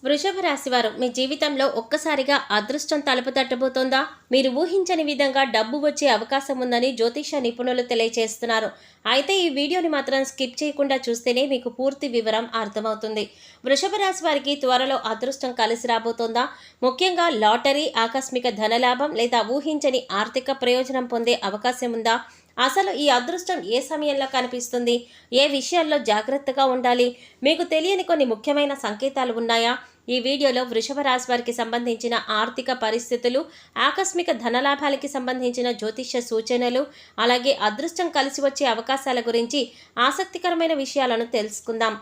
వృషభ రాశి వారు మీ జీవితంలో ఒక్కసారిగా అదృష్టం తలుపు తట్టబోతోందా? మీరు ఊహించని విధంగా డబ్బు వచ్చే అవకాశం ఉందని జ్యోతిష నిపుణులు తెలియజేస్తున్నారు. అయితే ఈ వీడియోని మాత్రం స్కిప్ చేయకుండా చూస్తేనే మీకు పూర్తి వివరం అర్థమవుతుంది. వృషభ రాశి వారికి త్వరలో అదృష్టం కలిసి రాబోతోందా? ముఖ్యంగా లాటరీ, ఆకస్మిక ధనలాభం లేదా ఊహించని ఆర్థిక ప్రయోజనం పొందే అవకాశం ఉందా? అసలు ఈ అదృష్టం ఏ సమయంలో కనిపిస్తుంది? ఏ విషయాల్లో జాగ్రత్తగా ఉండాలి? మీకు తెలియని కొన్ని ముఖ్యమైన సంకేతాలు ఉన్నాయా? ఈ వీడియోలో వృషభ రాశి వారికి సంబంధించిన ఆర్థిక పరిస్థితులు, ఆకస్మిక ధనలాభాలకి సంబంధించిన జ్యోతిష్య సూచనలు, అలాగే అదృష్టం కలిసి వచ్చే అవకాశాల గురించి ఆసక్తికరమైన విషయాలను తెలుసుకుందాం.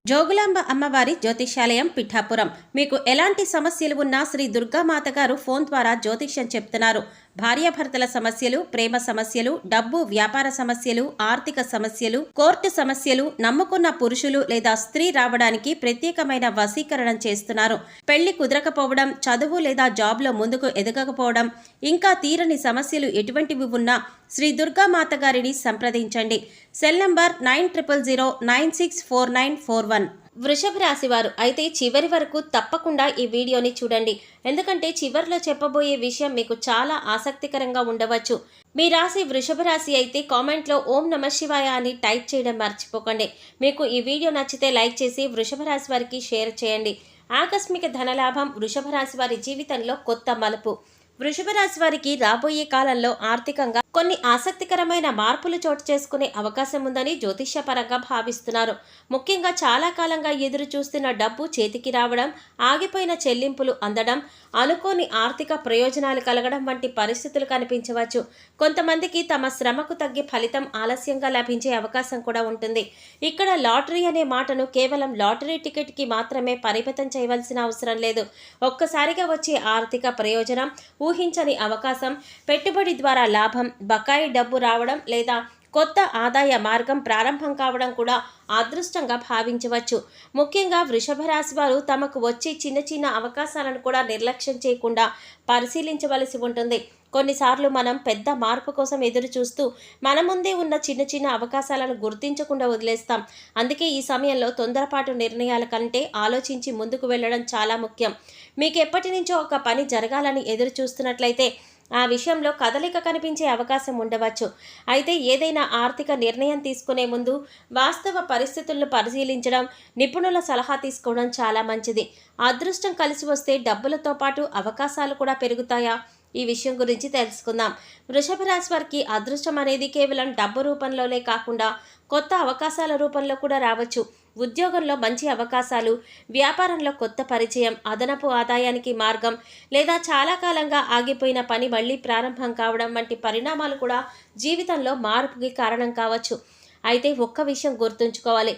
జోగులాంబ అమ్మవారి జ్యోతిష్యాలయం, పిఠాపురం. మీకు ఎలాంటి సమస్యలు ఉన్నా శ్రీ దుర్గామాత గారు ఫోన్ ద్వారా జ్యోతిష్యం చెప్తున్నారు. భార్యాభర్తల సమస్యలు, ప్రేమ సమస్యలు, డబ్బు వ్యాపార సమస్యలు, ఆర్థిక సమస్యలు, కోర్టు సమస్యలు, నమ్ముకున్న పురుషులు లేదా స్త్రీ రావడానికి ప్రత్యేకమైన వశీకరణం చేస్తున్నారు. పెళ్లి కుదరకపోవడం, చదువు లేదా జాబ్లో ముందుకు ఎదగకపోవడం, ఇంకా తీరని సమస్యలు ఎటువంటివి ఉన్నా శ్రీ దుర్గామాత గారిని సంప్రదించండి. Cell number 9000964941. వృషభ రాశి వారు అయితే చివరి వరకు తప్పకుండా ఈ వీడియోని చూడండి. ఎందుకంటే చివరిలో చెప్పబోయే విషయం మీకు చాలా ఆసక్తికరంగా ఉండవచ్చు. మీ రాశి వృషభ రాశి అయితే కామెంట్లో ఓం నమ శివాయ అని టైప్ చేయడం మర్చిపోకండి. మీకు ఈ వీడియో నచ్చితే లైక్ చేసి వృషభ రాశి వారికి షేర్ చేయండి. ఆకస్మిక ధనలాభం వృషభ రాశి వారి జీవితంలో కొత్త మలుపు. వృషభ రాశి వారికి రాబోయే కాలంలో ఆర్థికంగా కొన్ని ఆసక్తికరమైన మార్పులు చోటు చేసుకునే అవకాశం ఉందని జ్యోతిష్యపరంగా భావిస్తున్నారు. ముఖ్యంగా చాలా కాలంగా ఎదురు చూస్తున్న డబ్బు చేతికి రావడం, ఆగిపోయిన చెల్లింపులు అందడం, అనుకోని ఆర్థిక ప్రయోజనాలు కలగడం వంటి పరిస్థితులు కనిపించవచ్చు. కొంతమందికి తమ శ్రమకు తగ్గే ఫలితం ఆలస్యంగా లభించే అవకాశం కూడా ఉంటుంది. ఇక్కడ లాటరీ అనే మాటను కేవలం లాటరీ టికెట్కి మాత్రమే పరిమితం చేయవలసిన అవసరం లేదు. ఒక్కసారిగా వచ్చే ఆర్థిక ప్రయోజనం, ఊహించని అవకాశం, పెట్టుబడి ద్వారా లాభం, బకాయి డబ్బు రావడం లేదా కొత్త ఆదాయ మార్గం ప్రారంభం కావడం కూడా అదృష్టంగా భావించవచ్చు. ముఖ్యంగా వృషభ రాశి వారు తమకు వచ్చే చిన్న చిన్న అవకాశాలను కూడా నిర్లక్ష్యం చేయకుండా పరిశీలించవలసి ఉంటుంది. కొన్నిసార్లు మనం పెద్ద మార్పు కోసం ఎదురు చూస్తూ మన ముందే ఉన్న చిన్న చిన్న అవకాశాలను గుర్తించకుండా వదిలేస్తాం. అందుకే ఈ సమయంలో తొందరపాటు నిర్ణయాల కంటే ఆలోచించి ముందుకు వెళ్ళడం చాలా ముఖ్యం. మీకు ఎప్పటి నుంచో ఒక పని జరగాలని ఎదురు చూస్తున్నట్లయితే ఆ విషయంలో కదలిక కనిపించే అవకాశం ఉండవచ్చు. అయితే ఏదైనా ఆర్థిక నిర్ణయం తీసుకునే ముందు వాస్తవ పరిస్థితులను పరిశీలించడం, నిపుణుల సలహా తీసుకోవడం చాలా మంచిది. అదృష్టం కలిసి వస్తే డబ్బులతో పాటు అవకాశాలు కూడా పెరుగుతాయా? ఈ విషయం గురించి తెలుసుకుందాం. వృషభ రాశి వారికి అదృష్టం అనేది కేవలం డబ్బు రూపంలోనే కాకుండా కొత్త అవకాశాల రూపంలో కూడా రావచ్చు. ఉద్యోగంలో మంచి అవకాశాలు, వ్యాపారంలో కొత్త పరిచయం, అదనపు ఆదాయానికి మార్గం లేదా చాలా కాలంగా ఆగిపోయిన పని మళ్ళీ ప్రారంభం కావడం వంటి పరిణామాలు కూడా జీవితంలో మార్పుకి కారణం కావచ్చు. అయితే ఒక్క విషయం గుర్తుంచుకోవాలి.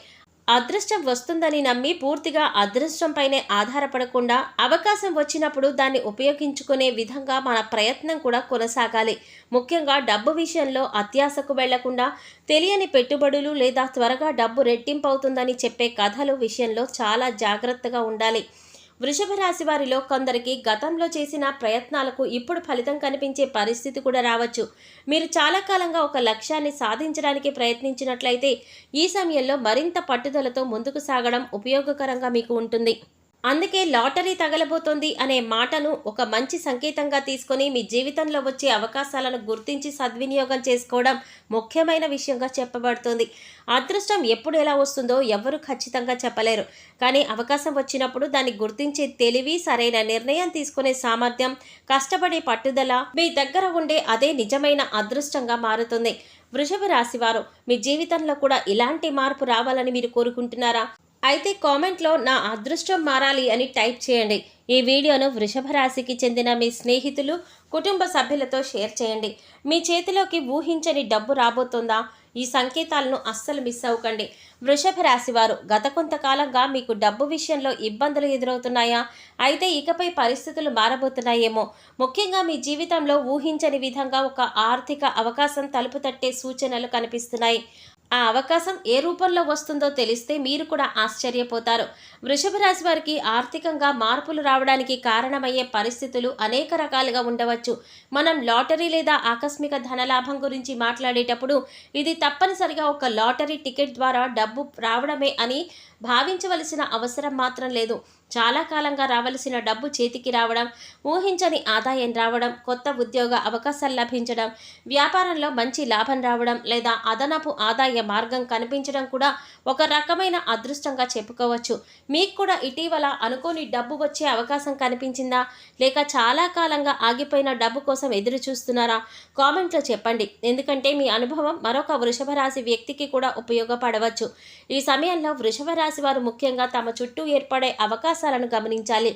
అదృష్టం వస్తుందని నమ్మి పూర్తిగా అదృష్టంపైనే ఆధారపడకుండా అవకాశం వచ్చినప్పుడు దాన్ని ఉపయోగించుకునే విధంగా మన ప్రయత్నం కూడా కొనసాగాలి. ముఖ్యంగా డబ్బు విషయంలో అత్యాశకు వెళ్లకుండా తెలియని పెట్టుబడులు లేదా త్వరగా డబ్బు రెట్టింపు అవుతుందని చెప్పే కథలు విషయంలో చాలా జాగ్రత్తగా ఉండాలి. వృషభ రాశి వారిలో కొందరికి గతంలో చేసిన ప్రయత్నాలకు ఇప్పుడు ఫలితం కనిపించే పరిస్థితి కూడా రావచ్చు. మీరు చాలా కాలంగా ఒక లక్ష్యాన్ని సాధించడానికి ప్రయత్నించినట్లయితే ఈ సమయంలో మరింత పట్టుదలతో ముందుకు సాగడం ఉపయోగకరంగా మీకు ఉంటుంది. అందుకే లాటరీ తగలబోతోంది అనే మాటను ఒక మంచి సంకేతంగా తీసుకొని మీ జీవితంలో వచ్చే అవకాశాలను గుర్తించి సద్వినియోగం చేసుకోవడం ముఖ్యమైన విషయంగా చెప్పబడుతుంది. అదృష్టం ఎప్పుడు ఎలా వస్తుందో ఎవ్వరూ ఖచ్చితంగా చెప్పలేరు. కానీ అవకాశం వచ్చినప్పుడు దాన్ని గుర్తించే తెలివి, సరైన నిర్ణయం తీసుకునే సామర్థ్యం, కష్టపడే పట్టుదల మీ దగ్గర ఉండే అదే నిజమైన అదృష్టంగా మారుతుంది. వృషభ రాశివారు మీ జీవితంలో కూడా ఇలాంటి మార్పు రావాలని మీరు కోరుకుంటున్నారా? అయితే కామెంట్లో నా అదృష్టం మారాలి అని టైప్ చేయండి. ఈ వీడియోను వృషభ రాశికి చెందిన మీ స్నేహితులు, కుటుంబ సభ్యులతో షేర్ చేయండి. మీ చేతిలోకి ఊహించని డబ్బు రాబోతుందా? ఈ సంకేతాలను అస్సలు మిస్ అవ్వకండి. వృషభ రాశి వారు గత కొంతకాలంగా మీకు డబ్బు విషయంలో ఇబ్బందులు ఎదురవుతున్నాయా? అయితే ఇకపై పరిస్థితులు మారబోతున్నాయేమో. ముఖ్యంగా మీ జీవితంలో ఊహించని విధంగా ఒక ఆర్థిక అవకాశం తలుపు తట్టే సూచనలు కనిపిస్తున్నాయి. ఆ అవకాశం ఏ రూపంలో వస్తుందో తెలిస్తే మీరు కూడా ఆశ్చర్యపోతారు. వృషభ రాశి వారికి ఆర్థికంగా మార్పులు రావడానికి కారణమయ్యే పరిస్థితులు అనేక రకాలుగా ఉండవచ్చు. మనం లాటరీ లేదా ఆకస్మిక ధనలాభం గురించి మాట్లాడేటప్పుడు ఇది తప్పనిసరిగా ఒక లాటరీ టికెట్ ద్వారా డబ్బు రావడమే అని భావించవలసిన అవసరం మాత్రం లేదు. చాలా కాలంగా రావలసిన డబ్బు చేతికి రావడం, ఊహించని ఆదాయం రావడం, కొత్త ఉద్యోగ అవకాశాలు లభించడం, వ్యాపారంలో మంచి లాభం రావడం లేదా అదనపు ఆదాయ మార్గం కనిపించడం కూడా ఒక రకమైన అదృష్టంగా చెప్పుకోవచ్చు. మీకు కూడా ఇటీవల అనుకోని డబ్బు వచ్చే అవకాశం కనిపించిందా? లేక చాలా కాలంగా ఆగిపోయిన డబ్బు కోసం ఎదురు చూస్తున్నారా? కామెంట్లో చెప్పండి. ఎందుకంటే మీ అనుభవం మరొక వృషభ రాశి వ్యక్తికి కూడా ఉపయోగపడవచ్చు. ఈ సమయంలో వృషభ రాశి వారు ముఖ్యంగా తమ చుట్టూ ఏర్పడే అవకాశాలను గమనించాలి.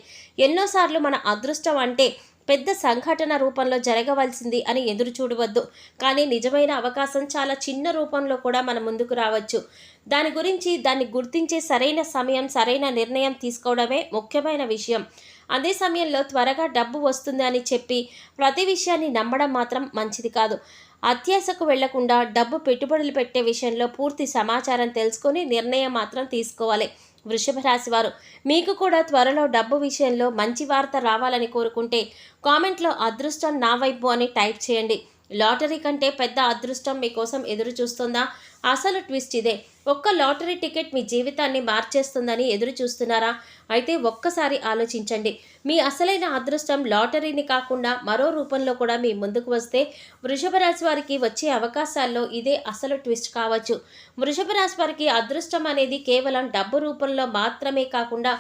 ఎన్నోసార్లు మన అదృష్టం అంటే పెద్ద సంఘటన రూపంలో జరగవలసింది అని ఎదురు చూడవద్దు. కానీ నిజమైన అవకాశం చాలా చిన్న రూపంలో కూడా మన ముందుకు రావచ్చు. దాన్ని గుర్తించే సరైన సమయం, సరైన నిర్ణయం తీసుకోవడమే ముఖ్యమైన విషయం. అదే సమయంలో త్వరగా డబ్బు వస్తుంది అని చెప్పి ప్రతి విషయాన్ని నమ్మడం మాత్రం మంచిది కాదు. అత్యాశకు వెళ్లకుండా డబ్బు పెట్టుబడులు పెట్టే విషయంలో పూర్తి సమాచారం తెలుసుకొని నిర్ణయం మాత్రం తీసుకోవాలి. వృషభ రాశి వారు మీకు కూడా త్వరలో డబ్బు విషయంలో మంచి వార్త రావాలని కోరుకుంటే కామెంట్లో అదృష్టం నా వైపు అని టైప్ చేయండి. లాటరీ కంటే పెద్ద అదృష్టం మీకోసం ఎదురు చూస్తుందా? అసలు ట్విస్ట్ ఇదే. ఒక్క లాటరీ టికెట్ మీ జీవితాన్ని మార్చేస్తుందని ఎదురు చూస్తున్నారా? అయితే ఒక్కసారి ఆలోచించండి. మీ అసలైన అదృష్టం లాటరీని కాకుండా మరో రూపంలో కూడా మీ ముందుకు వస్తే వృషభ రాశి వారికి వచ్చే అవకాశాల్లో ఇదే అసలు ట్విస్ట్ కావచ్చు. వృషభ రాశి వారికి అదృష్టం అనేది కేవలం డబ్బు రూపంలో మాత్రమే కాకుండా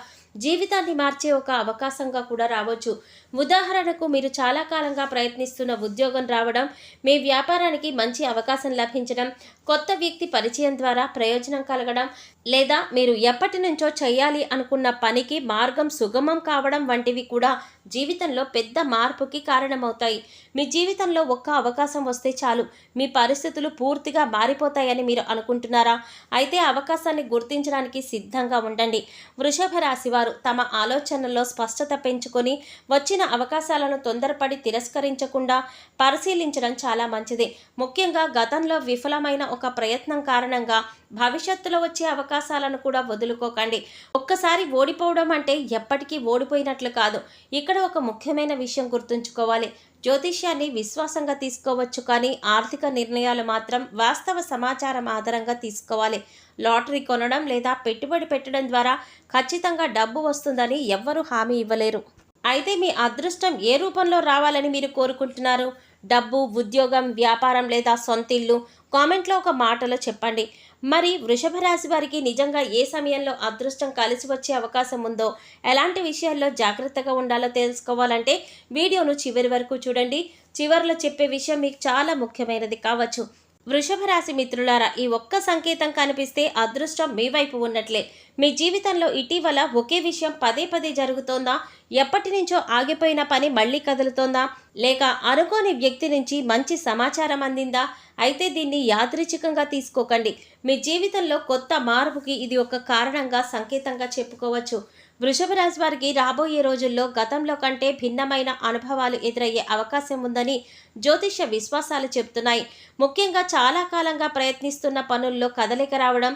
జీవితాన్ని మార్చే ఒక అవకాశంగా కూడా రావచ్చు. ఉదాహరణకు మీరు చాలా కాలంగా ప్రయత్నిస్తున్న ఉద్యోగం రావడం, మీ వ్యాపారానికి మంచి అవకాశం లభించడం, కొత్త వ్యక్తి పరిచయం ద్వారా ప్రయోజనం కలగడం, లేదా మీరు ఎప్పటి నుంచో చేయాలి అనుకున్న పనికి మార్గం సుగమం కావడం వంటివి కూడా జీవితంలో పెద్ద మార్పుకి కారణమవుతాయి. మీ జీవితంలో ఒక్క అవకాశం వస్తే చాలు, మీ పరిస్థితులు పూర్తిగా మారిపోతాయని మీరు అనుకుంటున్నారా? అయితే అవకాశాన్ని గుర్తించడానికి సిద్ధంగా ఉండండి. వృషభ రాశి వారు తమ ఆలోచనల్లో స్పష్టత పెంచుకొని వచ్చిన అవకాశాలను తొందరపడి తిరస్కరించకుండా పరిశీలించడం చాలా మంచిది. ముఖ్యంగా గతంలో విఫలమైన ఒక ప్రయత్నం కారణంగా భవిష్యత్తులో వచ్చే అవకాశాలను కూడా వదులుకోకండి. ఒక్కసారి ఓడిపోవడం అంటే ఎప్పటికీ ఓడిపోయినట్లు కాదు. ఇక్కడ ఒక ముఖ్యమైన విషయం గుర్తుంచుకోవాలి. జ్యోతిష్యాన్ని విశ్వాసంగా తీసుకోవచ్చు, కానీ ఆర్థిక నిర్ణయాలు మాత్రం వాస్తవ సమాచారం ఆధారంగా తీసుకోవాలి. లాటరీ కొనడం లేదా పెట్టుబడి పెట్టడం ద్వారా ఖచ్చితంగా డబ్బు వస్తుందని ఎవ్వరూ హామీ ఇవ్వలేరు. అయితే మీ అదృష్టం ఏ రూపంలో రావాలని మీరు కోరుకుంటున్నారు? డబ్బు, ఉద్యోగం, వ్యాపారం లేదా సొంతిల్లు? కామెంట్లో ఒక మాటలో చెప్పండి. మరి వృషభ రాశి వారికి నిజంగా ఏ సమయంలో అదృష్టం కలిసి వచ్చే అవకాశం ఉందో, ఎలాంటి విషయాల్లో జాగ్రత్తగా ఉండాలో తెలుసుకోవాలంటే వీడియోను చివరి వరకు చూడండి. చివరిలో చెప్పే విషయం మీకు చాలా ముఖ్యమైనది కావచ్చు. వృషభ రాశి మిత్రులారా, ఈ ఒక్క సంకేతం కనిపిస్తే అదృష్టం మీ వైపు ఉన్నట్లే. మీ జీవితంలో ఇటీవల ఒకే విషయం పదే పదే జరుగుతోందా? ఎప్పటి నుంచో ఆగిపోయిన పని మళ్ళీ కదులుతోందా? లేక అనుకోని వ్యక్తి నుంచి మంచి సమాచారం అందిందా? అయితే దీన్ని యాదృచ్ఛికంగా తీసుకోకండి. మీ జీవితంలో కొత్త మార్పుకి ఇది ఒక కారణంగా, సంకేతంగా చెప్పుకోవచ్చు. వృషభ రాశి వారికి రాబోయే రోజుల్లో గతంలో కంటే భిన్నమైన అనుభవాలు ఎదురయ్యే అవకాశం ఉందని జ్యోతిష్య విశ్వాసాలు చెబుతున్నాయి. ముఖ్యంగా చాలా కాలంగా ప్రయత్నిస్తున్న పనుల్లో కదలిక రావడం,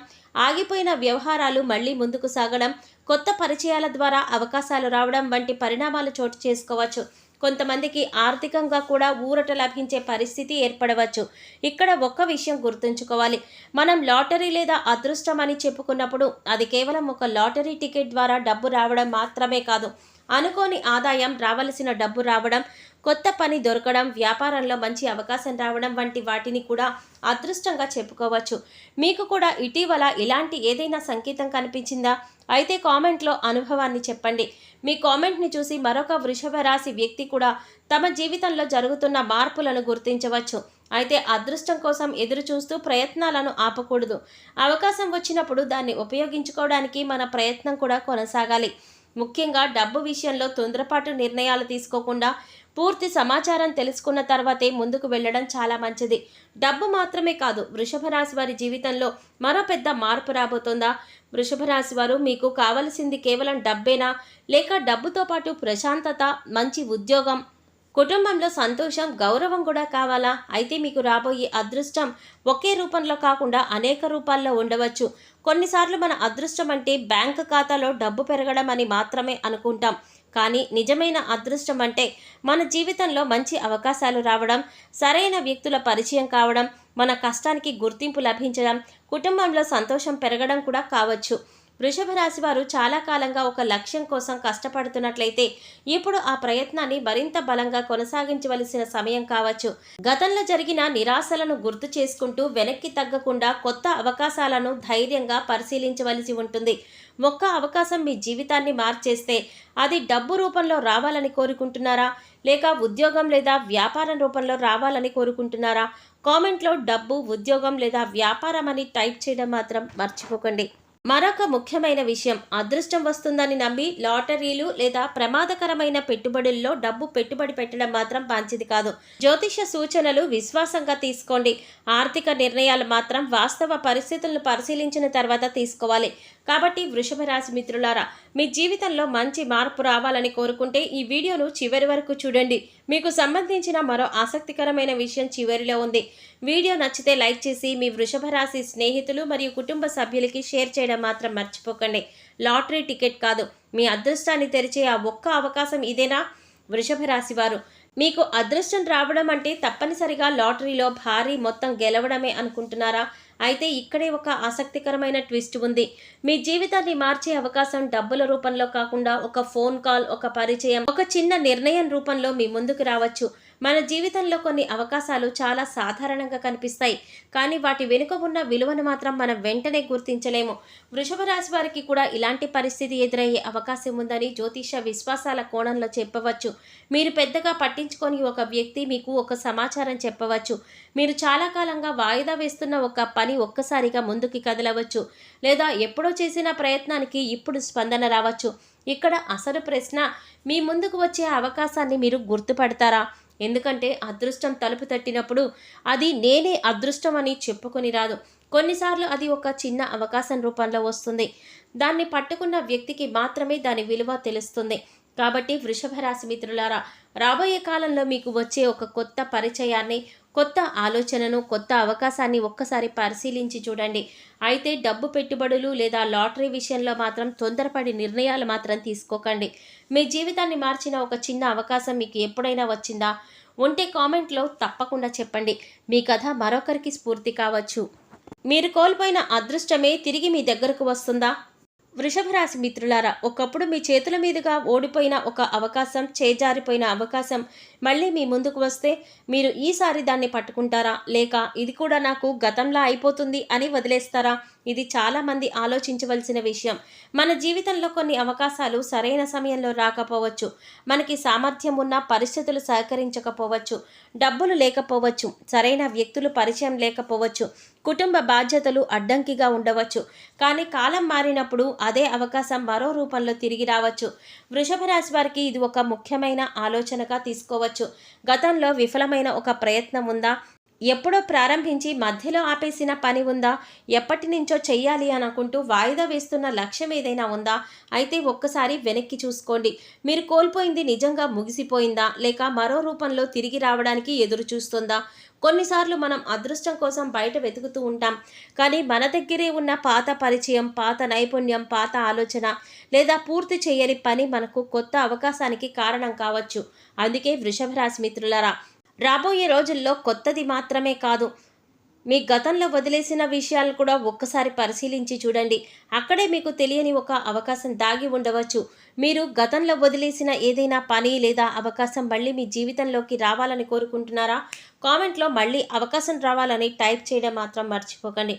ఆగిపోయిన వ్యవహారాలు మళ్లీ ముందుకు సాగడం, కొత్త పరిచయాల ద్వారా అవకాశాలు రావడం వంటి పరిణామాలు చోటు చేసుకోవచ్చు. కొంతమందికి ఆర్థికంగా కూడా ఊరట లభించే పరిస్థితి ఏర్పడవచ్చు. ఇక్కడ ఒక్క విషయం గుర్తుంచుకోవాలి. మనం లాటరీ లేదా అదృష్టం అని చెప్పుకున్నప్పుడు అది కేవలం ఒక లాటరీ టికెట్ ద్వారా డబ్బు రావడం మాత్రమే కాదు. అనుకోని ఆదాయం, రావలసిన డబ్బు రావడం, కొత్త పని దొరకడం, వ్యాపారంలో మంచి అవకాశం రావడం వంటి వాటిని కూడా అదృష్టంగా చెప్పుకోవచ్చు. మీకు కూడా ఇటీవల ఇలాంటి ఏదైనా సంకేతం కనిపించిందా? అయితే కామెంట్లో అనుభవాన్ని చెప్పండి. మీ కామెంట్ని చూసి మరొక వృషభ రాశి వ్యక్తి కూడా తమ జీవితంలో జరుగుతున్న మార్పులను గుర్తించవచ్చు. అయితే అదృష్టం కోసం ఎదురు చూస్తూ ప్రయత్నాలను ఆపకూడదు. అవకాశం వచ్చినప్పుడు దాన్ని ఉపయోగించుకోవడానికి మన ప్రయత్నం కూడా కొనసాగాలి. ముఖ్యంగా డబ్బు విషయంలో తొందరపాటు నిర్ణయాలు తీసుకోకుండా పూర్తి సమాచారం తెలుసుకున్న తర్వాతే ముందుకు వెళ్ళడం చాలా మంచిది. డబ్బు మాత్రమే కాదు, వృషభ రాశి వారి జీవితంలో మరో పెద్ద మార్పు రాబోతోందా? వృషభ రాశి వారు మీకు కావలసింది కేవలం డబ్బేనా? లేక డబ్బుతో పాటు ప్రశాంతత, మంచి ఉద్యోగం, కుటుంబంలో సంతోషం, గౌరవం కూడా కావాలా? అయితే మీకు రాబోయే అదృష్టం ఒకే రూపంలో కాకుండా అనేక రూపాల్లో ఉండవచ్చు. కొన్నిసార్లు మన అదృష్టం అంటే బ్యాంకు ఖాతాలో డబ్బు పెరగడం అని మాత్రమే అనుకుంటాం. కానీ నిజమైన అదృష్టం అంటే మన జీవితంలో మంచి అవకాశాలు రావడం, సరైన వ్యక్తుల పరిచయం కావడం, మన కష్టానికి గుర్తింపు లభించడం, కుటుంబంలో సంతోషం పెరగడం కూడా కావచ్చు. వృషభ రాశి వారు చాలా కాలంగా ఒక లక్ష్యం కోసం కష్టపడుతున్నట్లయితే ఇప్పుడు ఆ ప్రయత్నాన్ని మరింత బలంగా కొనసాగించవలసిన సమయం కావచ్చు. గతంలో జరిగిన నిరాశలను గుర్తు చేసుకుంటూ వెనక్కి తగ్గకుండా కొత్త అవకాశాలను ధైర్యంగా పరిశీలించవలసి ఉంటుంది. ఒక్క అవకాశం మీ జీవితాన్ని మార్చేస్తే అది డబ్బు రూపంలో రావాలని కోరుకుంటున్నారా, లేక ఉద్యోగం లేదా వ్యాపారం రూపంలో రావాలని కోరుకుంటున్నారా? కామెంట్లో డబ్బు, ఉద్యోగం లేదా వ్యాపారం అని టైప్ చేయడం మాత్రం మర్చిపోకండి. మరొక ముఖ్యమైన విషయం, అదృష్టం వస్తుందని నమ్మి లాటరీలు లేదా ప్రమాదకరమైన పెట్టుబడుల్లో డబ్బు పెట్టుబడి పెట్టడం మాత్రం మంచిది కాదు. జ్యోతిష సూచనలు విశ్వాసంగా తీసుకోండి. ఆర్థిక నిర్ణయాలు మాత్రం వాస్తవ పరిస్థితులను పరిశీలించిన తర్వాత తీసుకోవాలి. కాబట్టి వృషభ రాశి మిత్రులారా, మీ జీవితంలో మంచి మార్పు రావాలని కోరుకుంటే ఈ వీడియోను చివరి వరకు చూడండి. మీకు సంబంధించిన మరో ఆసక్తికరమైన విషయం చివరిలో ఉంది. వీడియో నచ్చితే లైక్ చేసి మీ వృషభ రాశి స్నేహితులు మరియు కుటుంబ సభ్యులకి షేర్ చేయడం మాత్రం మర్చిపోకండి. లాటరీ టికెట్ కాదు, మీ అదృష్టాన్ని తెరిచే ఆ ఒక్క అవకాశం ఇదేనా? వృషభ రాశి వారు, మీకు అదృష్టం రావడం అంటే తప్పనిసరిగా లాటరీలో భారీ మొత్తం గెలవడమే అనుకుంటున్నారా? అయితే ఇక్కడే ఒక ఆసక్తికరమైన ట్విస్ట్ ఉంది. మీ జీవితాన్ని మార్చే అవకాశం డబ్బుల రూపంలో కాకుండా ఒక ఫోన్ కాల్, ఒక పరిచయం, ఒక చిన్న నిర్ణయం రూపంలో మీ ముందుకు రావచ్చు. మన జీవితంలో కొన్ని అవకాశాలు చాలా సాధారణంగా కనిపిస్తాయి, కానీ వాటి వెనుక ఉన్న విలువను మాత్రం మనం వెంటనే గుర్తించలేము. వృషభ రాశి వారికి కూడా ఇలాంటి పరిస్థితి ఎదురయ్యే అవకాశం ఉందని జ్యోతిష విశ్వాసాల కోణంలో చెప్పవచ్చు. మీరు పెద్దగా పట్టించుకొని ఒక వ్యక్తి మీకు ఒక సమాచారం చెప్పవచ్చు. మీరు చాలా కాలంగా వాయిదా వేస్తున్న ఒక పని ఒక్కసారిగా ముందుకి కదలవచ్చు, లేదా ఎప్పుడో చేసిన ప్రయత్నానికి ఇప్పుడు స్పందన రావచ్చు. ఇక్కడ అసలు ప్రశ్న, మీ ముందుకు వచ్చే అవకాశాన్ని మీరు గుర్తుపడతారా? ఎందుకంటే అదృష్టం తలుపు తట్టినప్పుడు అది నేనే అదృష్టం అని చెప్పుకొని రాదు. కొన్నిసార్లు అది ఒక చిన్న అవకాశం రూపంలో వస్తుంది. దాన్ని పట్టుకున్న వ్యక్తికి మాత్రమే దాని విలువ తెలుస్తుంది. కాబట్టి వృషభ రాశి మిత్రులారా, రాబోయే కాలంలో మీకు వచ్చే ఒక కొత్త పరిచయాన్ని, కొత్త ఆలోచనను, కొత్త అవకాశాన్ని ఒక్కసారి పరిశీలించి చూడండి. అయితే డబ్బు పెట్టుబడులు లేదా లాటరీ విషయంలో మాత్రం తొందరపడి నిర్ణయాలు మాత్రం తీసుకోకండి. మీ జీవితాన్ని మార్చిన ఒక చిన్న అవకాశం మీకు ఎప్పుడైనా వచ్చిందా? ఉంటే కామెంట్లో తప్పకుండా చెప్పండి. మీ కథ మరొకరికి స్ఫూర్తి కావచ్చు. మీరు కోల్పోయిన అదృష్టమే తిరిగి మీ దగ్గరకు వస్తుందా? వృషభ రాశి మిత్రులారా, ఒకప్పుడు మీ చేతుల మీదుగా ఓడిపోయిన ఒక అవకాశం, చేజారిపోయిన అవకాశం మళ్ళీ మీ ముందుకు వస్తే మీరు ఈసారి దాన్ని పట్టుకుంటారా, లేక ఇది కూడా నాకు గతంలా అయిపోతుంది అని వదిలేస్తారా? ఇది చాలామంది ఆలోచించవలసిన విషయం. మన జీవితంలో కొన్ని అవకాశాలు సరైన సమయంలో రాకపోవచ్చు. మనకి సామర్థ్యం ఉన్న పరిస్థితులు సహకరించకపోవచ్చు. డబ్బులు లేకపోవచ్చు. సరైన వ్యక్తులు పరిచయం లేకపోవచ్చు. కుటుంబ బాధ్యతలు అడ్డంకిగా ఉండవచ్చు. కానీ కాలం మారినప్పుడు అదే అవకాశం మరో రూపంలో తిరిగి రావచ్చు. వృషభ రాశి వారికి ఇది ఒక ముఖ్యమైన ఆలోచనగా తీసుకోవచ్చు. గతంలో విఫలమైన ఒక ప్రయత్నం ఉందా? ఎప్పుడో ప్రారంభించి మధ్యలో ఆపేసిన పని ఉందా? ఎప్పటి నుంచో చెయ్యాలి అనుకుంటూ వాయిదా వేస్తున్న లక్ష్యం ఏదైనా ఉందా? అయితే ఒక్కసారి వెనక్కి చూసుకోండి. మీరు కోల్పోయింది నిజంగా ముగిసిపోయిందా, లేక మరో రూపంలో తిరిగి రావడానికి ఎదురు చూస్తుందా? కొన్నిసార్లు మనం అదృష్టం కోసం బయట వెతుకుతూ ఉంటాం, కానీ మన దగ్గరే ఉన్న పాత పరిచయం, పాత నైపుణ్యం, పాత ఆలోచన లేదా పూర్తి చేయని పని మనకు కొత్త అవకాశానికి కారణం కావచ్చు. అందుకే వృషభ రాశి మిత్రులారా, రాబోయే రోజుల్లో కొత్తది మాత్రమే కాదు, మీ గతంలో వదిలేసిన విషయాలను కూడా ఒక్కసారి పరిశీలించి చూడండి. అక్కడే మీకు తెలియని ఒక అవకాశం దాగి ఉండవచ్చు. మీరు గతంలో వదిలేసిన ఏదైనా పని లేదా అవకాశం మళ్ళీ మీ జీవితంలోకి రావాలని కోరుకుంటున్నారా? కామెంట్లో మళ్ళీ అవకాశం రావాలని టైప్ చేయడం మాత్రం మర్చిపోకండి.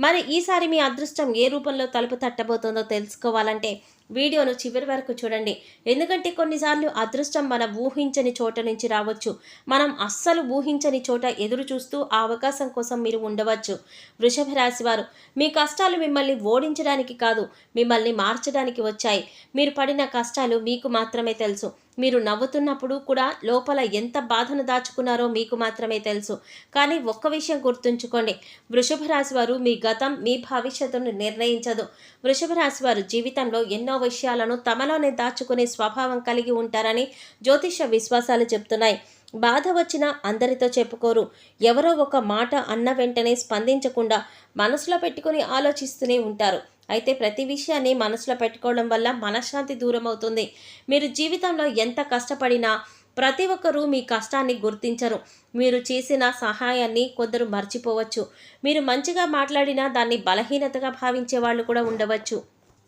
మరి ఈసారి మీ అదృష్టం ఏ రూపంలో తలుపు తట్టబోతుందో తెలుసుకోవాలంటే వీడియోను చివరి వరకు చూడండి. ఎందుకంటే కొన్నిసార్లు అదృష్టం మనం ఊహించని చోట నుంచి రావచ్చు. మనం అస్సలు ఊహించని చోట ఎదురు చూస్తూ ఆ అవకాశం కోసం మీరు ఉండవచ్చు. వృషభ రాశి వారు, మీ కష్టాలు మిమ్మల్ని ఓడించడానికి కాదు, మిమ్మల్ని మార్చడానికి వచ్చాయి. మీరు పడిన కష్టాలు మీకు మాత్రమే తెలుసు. మీరు నవ్వుతున్నప్పుడు కూడా లోపల ఎంత బాధను దాచుకున్నారో మీకు మాత్రమే తెలుసు. కానీ ఒక్క విషయం గుర్తుంచుకోండి, వృషభ రాశి వారు మీ గతం మీ భవిష్యత్తును నిర్ణయించదు. వృషభ రాశి వారు జీవితంలో ఎన్నో విషయాలను తమలోనే దాచుకునే స్వభావం కలిగి ఉంటారని జ్యోతిష విశ్వాసాలు చెప్తున్నాయి. బాధ వచ్చినా అందరితో చెప్పుకోరు. ఎవరో ఒక మాట అన్న వెంటనే స్పందించకుండా మనసులో పెట్టుకుని ఆలోచిస్తూనే ఉంటారు. అయితే ప్రతి విషయాన్ని మనసులో పెట్టుకోవడం వల్ల మనశ్శాంతి దూరం అవుతుంది. మీరు జీవితంలో ఎంత కష్టపడినా ప్రతి ఒక్కరూ మీ కష్టాన్ని గుర్తించరు. మీరు చేసిన సహాయాన్ని కొందరు మర్చిపోవచ్చు. మీరు మంచిగా మాట్లాడినా దాన్ని బలహీనతగా భావించే వాళ్ళు కూడా ఉండవచ్చు.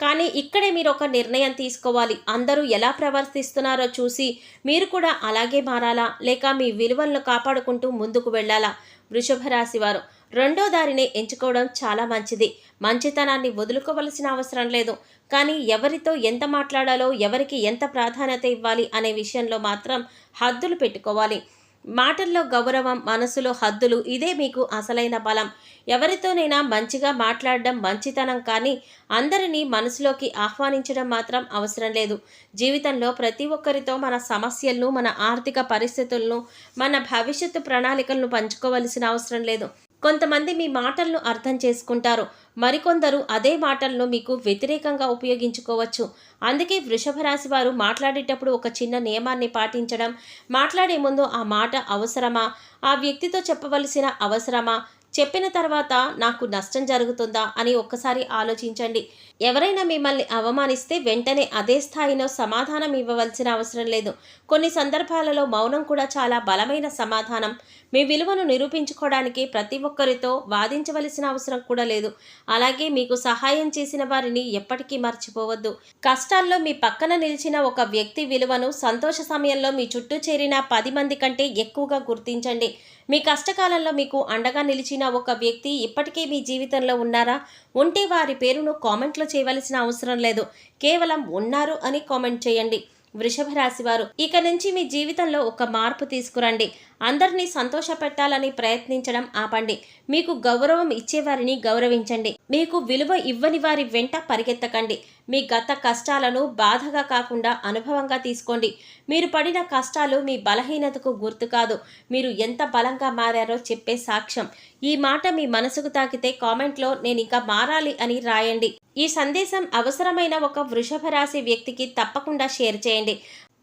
కానీ ఇక్కడే మీరు ఒక నిర్ణయం తీసుకోవాలి. అందరూ ఎలా ప్రవర్తిస్తున్నారో చూసి మీరు కూడా అలాగే మారాలా, లేక మీ విలువలను కాపాడుకుంటూ ముందుకు వెళ్ళాలా? వృషభ రాశి వారు రెండో దారిని ఎంచుకోవడం చాలా మంచిది. మంచితనాన్ని వదులుకోవలసిన అవసరం లేదు. కానీ ఎవరితో ఎంత మాట్లాడాలో, ఎవరికి ఎంత ప్రాధాన్యత ఇవ్వాలి అనే విషయంలో మాత్రం హద్దులు పెట్టుకోవాలి. మాటల్లో గౌరవం, మనసులో హద్దులు, ఇదే మీకు అసలైన బలం. ఎవరితోనైనా మంచిగా మాట్లాడడం మంచితనం, కానీ అందరినీ మనసులోకి ఆహ్వానించడం మాత్రం అవసరం లేదు. జీవితంలో ప్రతి ఒక్కరితో మన సమస్యలను, మన ఆర్థిక పరిస్థితులను, మన భవిష్యత్తు ప్రణాళికలను పంచుకోవలసిన అవసరం లేదు. కొంతమంది మీ మాటలను అర్థం చేసుకుంటారు, మరికొందరు అదే మాటలను మీకు వ్యతిరేకంగా ఉపయోగించుకోవచ్చు. అందుకే వృషభ రాశి వారు మాట్లాడేటప్పుడు ఒక చిన్న నియమాన్ని పాటించడం, మాట్లాడే ముందు ఆ మాట అవసరమా, ఆ వ్యక్తితో చెప్పవలసిన అవసరమా, చెప్పిన తర్వాత నాకు నష్టం జరుగుతుందా అని ఒక్కసారి ఆలోచించండి. ఎవరైనా మిమ్మల్ని అవమానిస్తే వెంటనే అదే స్థాయిలో సమాధానం ఇవ్వవలసిన అవసరం లేదు. కొన్ని సందర్భాలలో మౌనం కూడా చాలా బలమైన సమాధానం. మీ విలువను నిరూపించుకోవడానికి ప్రతి ఒక్కరితో వాదించవలసిన అవసరం కూడా లేదు. అలాగే మీకు సహాయం చేసిన వారిని ఎప్పటికీ మర్చిపోవద్దు. కష్టాల్లో మీ పక్కన నిలిచిన ఒక వ్యక్తి విలువను సంతోష సమయంలో మీ చుట్టూ చేరిన 10 మంది కంటే ఎక్కువగా గుర్తించండి. మీ కష్టకాలంలో మీకు అండగా నిలిచిన ఒక వ్యక్తి ఇప్పటికే మీ జీవితంలో ఉన్నారా? ఉంటే వారి పేరును కామెంట్లో చేయవలసిన అవసరం లేదు. కేవలం ఉన్నారు అని కామెంట్ చేయండి. వృషభ రాశి వారు ఇక నుంచి మీ జీవితంలో ఒక మార్పు తీసుకురండి. అందరినీ సంతోషపెట్టాలని ప్రయత్నించడం ఆపండి. మీకు గౌరవం ఇచ్చేవారిని గౌరవించండి. మీకు విలువ ఇవ్వని వారి వెంట పరిగెత్తకండి. మీ గత కష్టాలను బాధగా కాకుండా అనుభవంగా తీసుకోండి. మీరు పడిన కష్టాలు మీ బలహీనతకు గుర్తు కాదు, మీరు ఎంత బలంగా మారారో చెప్పే సాక్ష్యం. ఈ మాట మీ మనసుకు తాకితే కామెంట్లో నేను ఇంకా మారాలి అని రాయండి. ఈ సందేశం అవసరమైన ఒక వృషభ రాశి వ్యక్తికి తప్పకుండా షేర్ చేయండి.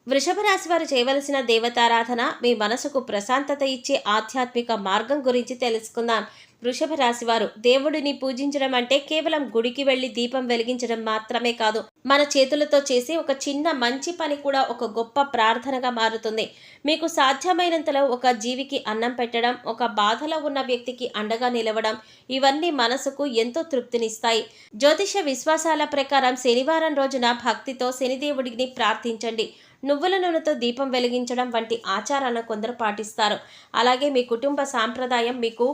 వృషభ రాశి వారు చేయవలసిన దేవతారాధన, మీ మనసుకు ప్రశాంతత ఇచ్చే ఆధ్యాత్మిక మార్గం గురించి తెలుసుకుందాం. వృషభ రాశి వారు దేవుడిని పూజించడం అంటే కేవలం గుడికి వెళ్లి దీపం వెలిగించడం మాత్రమే కాదు. మన చేతులతో చేసే ఒక చిన్న మంచి పని కూడా ఒక గొప్ప ప్రార్థనగా మారుతుంది. మీకు సాధ్యమైనంతలో ఒక జీవికి అన్నం పెట్టడం, ఒక బాధలో ఉన్న వ్యక్తికి అండగా నిలవడం, ఇవన్నీ మనసుకు ఎంతో తృప్తినిస్తాయి. జ్యోతిష విశ్వాసాల ప్రకారం శనివారం రోజున భక్తితో శనిదేవుడిని ప్రార్థించండి. నువ్వుల నూనెతో దీపం వెలిగించడం వంటి ఆచారాలను కొందరు పాటిస్తారు. అలాగే మీ కుటుంబ సాంప్రదాయం మీకు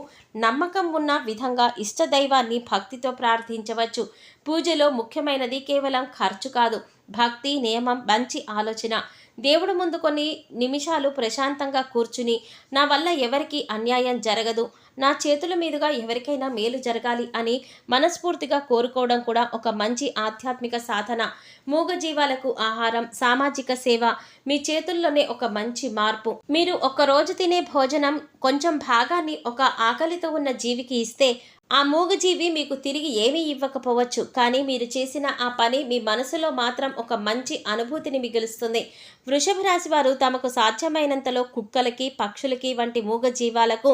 నమ్మకం ఉన్న విధంగా ఇష్టదైవాన్ని భక్తితో ప్రార్థించవచ్చు. పూజలో ముఖ్యమైనది కేవలం ఖర్చు కాదు, భక్తి, నియమం, మంచి ఆలోచన. దేవుడు ముందు కొన్ని నిమిషాలు ప్రశాంతంగా కూర్చుని, నా వల్ల ఎవరికి అన్యాయం జరగదు, నా చేతుల మీదుగా ఎవరికైనా మేలు జరగాలి అని మనస్ఫూర్తిగా కోరుకోవడం కూడా ఒక మంచి ఆధ్యాత్మిక సాధన. మూగజీవాలకు ఆహారం, సామాజిక సేవ మీ చేతుల్లోనే ఒక మంచి మార్పు. మీరు ఒక రోజు తినే భోజనం కొంచెం భాగాన్ని ఒక ఆకలితో ఉన్న జీవికి ఇస్తే ఆ మూగజీవి మీకు తిరిగి ఏమీ ఇవ్వకపోవచ్చు, కానీ మీరు చేసిన ఆ పని మీ మనసులో మాత్రం ఒక మంచి అనుభూతిని మిగులుస్తుంది. వృషభ రాశి వారు తమకు సాధ్యమైనంతలో కుక్కలకి, పక్షులకి వంటి మూగజీవాలకు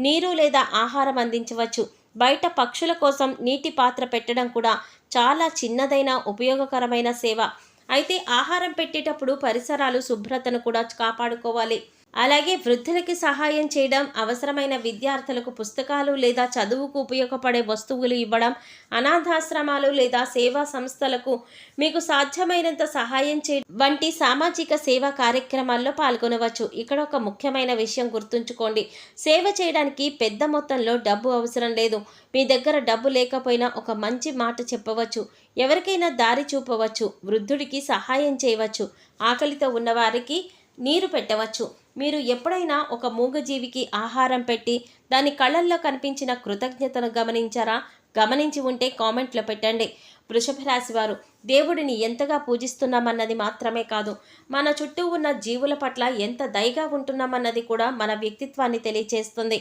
నీరు లేదా ఆహారం అందించవచ్చు. బయట పక్షుల కోసం నీటి పాత్ర పెట్టడం కూడా చాలా చిన్నదైన ఉపయోగకరమైన సేవ. అయితే ఆహారం పెట్టేటప్పుడు పరిసరాలు శుభ్రతను కూడా కాపాడుకోవాలి. అలాగే వృద్ధులకి సహాయం చేయడం, అవసరమైన విద్యార్థులకు పుస్తకాలు లేదా చదువుకు ఉపయోగపడే వస్తువులు ఇవ్వడం, అనాథాశ్రమాలు లేదా సేవా సంస్థలకు మీకు సాధ్యమైనంత సహాయం చేయడం వంటి సామాజిక సేవా కార్యక్రమాల్లో పాల్గొనవచ్చు. ఇక్కడ ఒక ముఖ్యమైన విషయం గుర్తుంచుకోండి. సేవ చేయడానికి పెద్ద మొత్తంలో డబ్బు అవసరం లేదు. మీ దగ్గర డబ్బు లేకపోయినా ఒక మంచి మాట చెప్పవచ్చు, ఎవరికైనా దారి చూపవచ్చు, వృద్ధుడికి సహాయం చేయవచ్చు, ఆకలితో ఉన్నవారికి నీరు పెట్టవచ్చు. మీరు ఎప్పుడైనా ఒక మూగజీవికి ఆహారం పెట్టి దాని కళ్ళల్లో కనిపించిన కృతజ్ఞతను గమనించారా? గమనించి ఉంటే కామెంట్లో పెట్టండి. వృషభ రాశి వారు దేవుడిని ఎంతగా పూజిస్తున్నామన్నది మాత్రమే కాదు, మన చుట్టూ ఉన్న జీవుల పట్ల ఎంత దయగా ఉంటున్నామన్నది కూడా మన వ్యక్తిత్వాన్ని తెలియచేస్తుంది.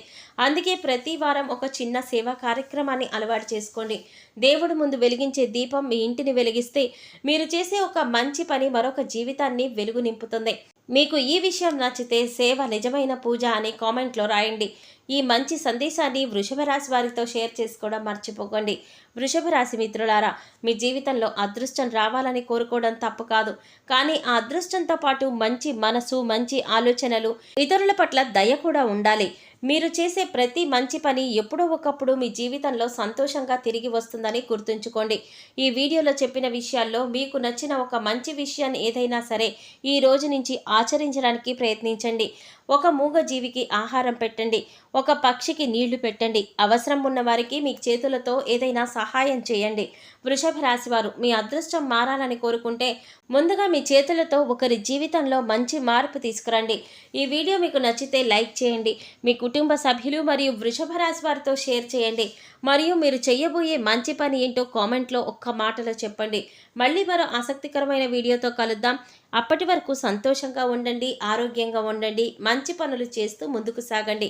అందుకే ప్రతి వారం ఒక చిన్న సేవా కార్యక్రమాన్ని అలవాటు చేసుకోండి. దేవుడు ముందు వెలిగించే దీపం మీ ఇంటిని వెలిగిస్తే మీరు చేసే ఒక మంచి పని మరొక జీవితాన్ని వెలుగు నింపుతుంది. మీకు ఈ విషయం నచ్చితే సేవ నిజమైన పూజ అని కామెంట్లో రాయండి. ఈ మంచి సందేశాన్ని వృషభ రాశి వారితో షేర్ చేసుకోవడం మర్చిపోకండి. వృషభ రాశి మిత్రులారా, మీ జీవితంలో అదృష్టం రావాలని కోరుకోవడం తప్పు కాదు, కానీ ఆ అదృష్టంతో పాటు మంచి మనసు, మంచి ఆలోచనలు, ఇతరుల పట్ల దయ కూడా ఉండాలి. మీరు చేసే ప్రతి మంచి పని ఎప్పుడో ఒకప్పుడు మీ జీవితంలో సంతోషంగా తిరిగి వస్తుందని గుర్తుంచుకోండి. ఈ వీడియోలో చెప్పిన విషయాల్లో మీకు నచ్చిన ఒక మంచి విషయాన్ని ఏదైనా సరే ఈ రోజు నుంచి ఆచరించడానికి ప్రయత్నించండి. ఒక మూగ జీవికి ఆహారం పెట్టండి. ఒక పక్షికి నీళ్లు పెట్టండి. అవసరం ఉన్న వారికి మీ చేతులతో ఏదైనా సహాయం చేయండి. వృషభ రాశివారు మీ అదృష్టం మారాలని కోరుకుంటే ముందుగా మీ చేతులతో ఒకరి జీవితంలో మంచి మార్పు తీసుకురండి. ఈ వీడియో మీకు నచ్చితే లైక్ చేయండి. మీ కుటుంబ సభ్యులు మరియు వృషభ రాశి వారితో షేర్ చేయండి. మరియు మీరు చేయబోయే మంచి పని ఏంటో కామెంట్లో ఒక్క మాటలో చెప్పండి. మళ్ళీ మరో ఆసక్తికరమైన వీడియోతో కలుద్దాం. అప్పటి వరకు సంతోషంగా ఉండండి, ఆరోగ్యంగా ఉండండి, మంచి పనులు చేస్తూ ముందుకు సాగండి.